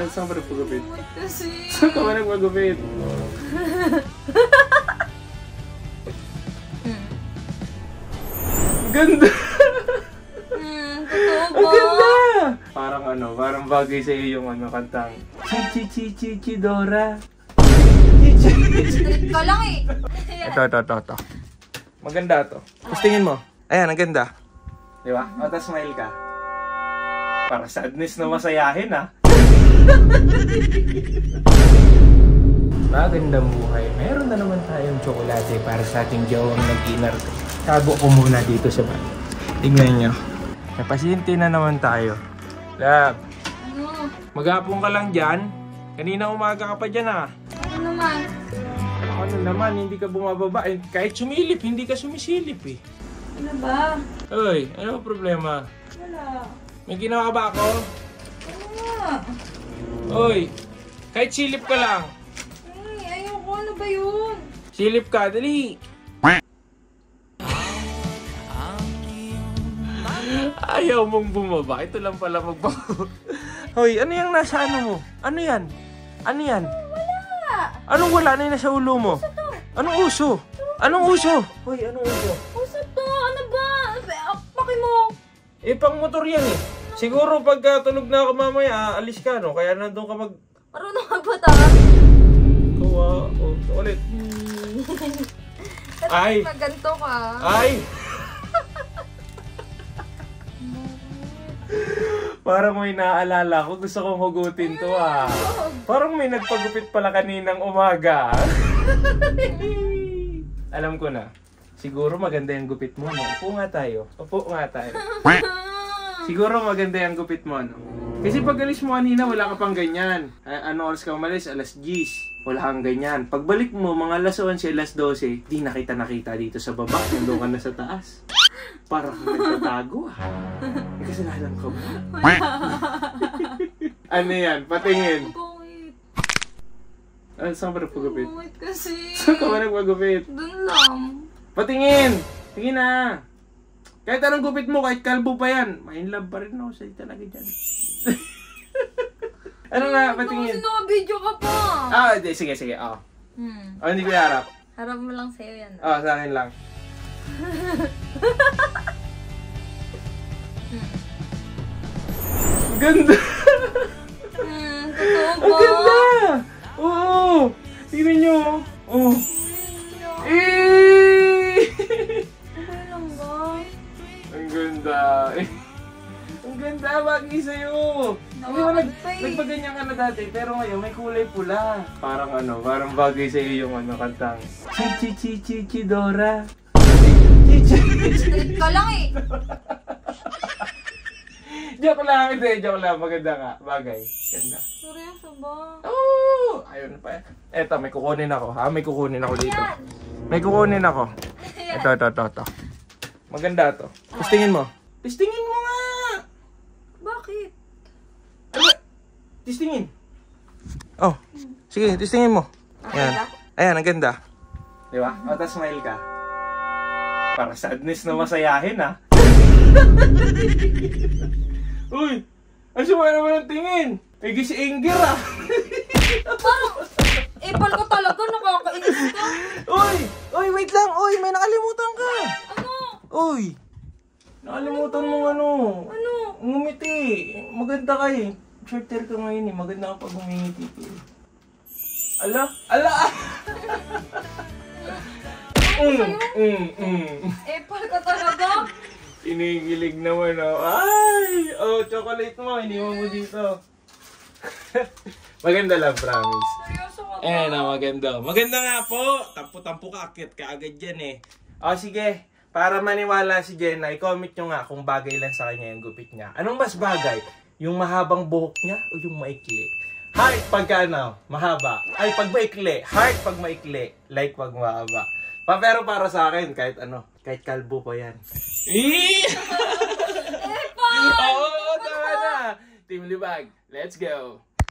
Saan ka nagpagupit? Kasi... Saan ka ba nagpagupit? Ganda! Totoo Ang ba? ganda! Parang parang bagay sa iyo yung kantang Chichi-chichi-chichi-Dora. Street ka lang eh. Ito. Maganda to. Tapos tingin mo. Ayan, ang ganda. Di ba? O, tapos smile ka. Para sadness na masayahin, ha? Magandang buhay. Meron na naman tayong tsokolate para sa ating jawang nag-inarte. Tago ko muna dito sa bag. Tingnan nyo. May pasyente na naman tayo. Lab. Ano? Maghapon ka lang dyan. Kanina umaga ka pa dyan, ha? Ano naman? Ano naman, hindi ka bumababa. Eh, kahit sumilip, hindi ka sumisilip, eh. Ano ba? Uy, ano ba problema? Wala. May ginawa ka ba ako? Wala. Uy, kahit silip ka lang. Ay, ayoko. Ano ba yun? Silip ka, dali. Ayaw mong bumaba. Ito lang pala magbago. Hoy, ano yung nasa ano mo? Ano yan? Ano yan? Wala. Anong wala na yung nasa ulo mo? Uso to. Anong uso? Anong uso? Hoy, anong uso? Uso to. Ano ba? Paki mo. Eh, pang motor yan eh. Siguro pagka tulog na ako mamaya, aalis ka, no? Kaya nandun ka mag... Marunong magpataka. Kawa. Oh, ulit. Ay. Ganto ka. Ay! Parang may naaalala ko. Gusto kong hugutin to, ah. Parang may nagpagupit pala kaninang umaga. Alam ko na. Siguro maganda yung gupit mo, no? Upo nga tayo. Upo nga tayo. Siguro maganda yung gupit mo, no? Kasi pag alis mo kanina, wala ka pang ganyan. Ano oras ka umalis? Alas 10. Wala kang ganyan. Pagbalik mo, mga alas 11, alas 12, di nakita dito sa baba. Nandun ka na sa taas. Parang nagtatago, ah. May kasalanan ka ba? Ano yan? Patingin. Bakit? Saan ka nagpagupit? Bakit kasi? Saan ka ba nagpagupit? Doon lang. Patingin! Tingin na! Kahit anong gupit mo, kahit kalbo pa yan, may love pa rin ako sa'yo talaga dyan. Ano nga, patingin? Kasi naka-video ka pa. Ah, sige. Oh. Oh, hindi ko iharap. Harap mo lang sa'yo yan. Oh, sa akin lang. Ganda! Totoo ba? Ang ganda! Oo! Tingnan nyo! Oh! Okay lang ba? Ang ganda! Ang ganda! Bagay sa'yo! Hindi mo nagpaganyan ka na dati, pero ngayon may kulay pula. Parang parang bagay sa'yo yung kantang Chichi-chichi-chichi-Dora. Street ka lang eh. Joke lang, hindi. Joke lang. Maganda nga. Bagay. Ganda. Seryoso ba? Oh! Ayun pa. Eto, may kukunin ako. Ha? May kukunin ako dito. May kukunin ako. Ito. Maganda to. Testingin mo. Testingin mo nga! Bakit? Ano? Testingin. Oh. Sige, testingin mo. Ayan. Ayan, ang ganda. Di ba? O, tapos smile ka. Para sadness na masayahin, ha? Uy! Ang sama naman ang tingin! May gisi Inger, ah! Parang, epal ka talaga, nakakainis ka. Uy, wait lang! Uy, may nakalimutan ka! Ano? Uy! Nakalimutan mo ano? Ngumiti. Maganda ka eh. Shorter ka ngayon eh. Maganda ka pag ngumiti ka eh. Ala! Epal ka talaga? Inigilig naman, oh. Ay! Oh, chocolate mo. Iniwan mo dito. Maganda lang, promise. Seryoso ka ba? Maganda. Maganda nga po. Tampo-tampo ka. Akit ka agad dyan eh. O, sige. Para maniwala si Jenna, i-comment nyo nga kung bagay lang sa kanya yung gupit niya. Anong mas bagay? Yung mahabang buhok niya o yung maikli? Heart pagka mahaba. Ay, pag maikli. Heart pag maikli. Like pag mahaba. Pero para sa akin, kahit kahit kalbo pa yan. Oo, tama na. Team Libag, let's go.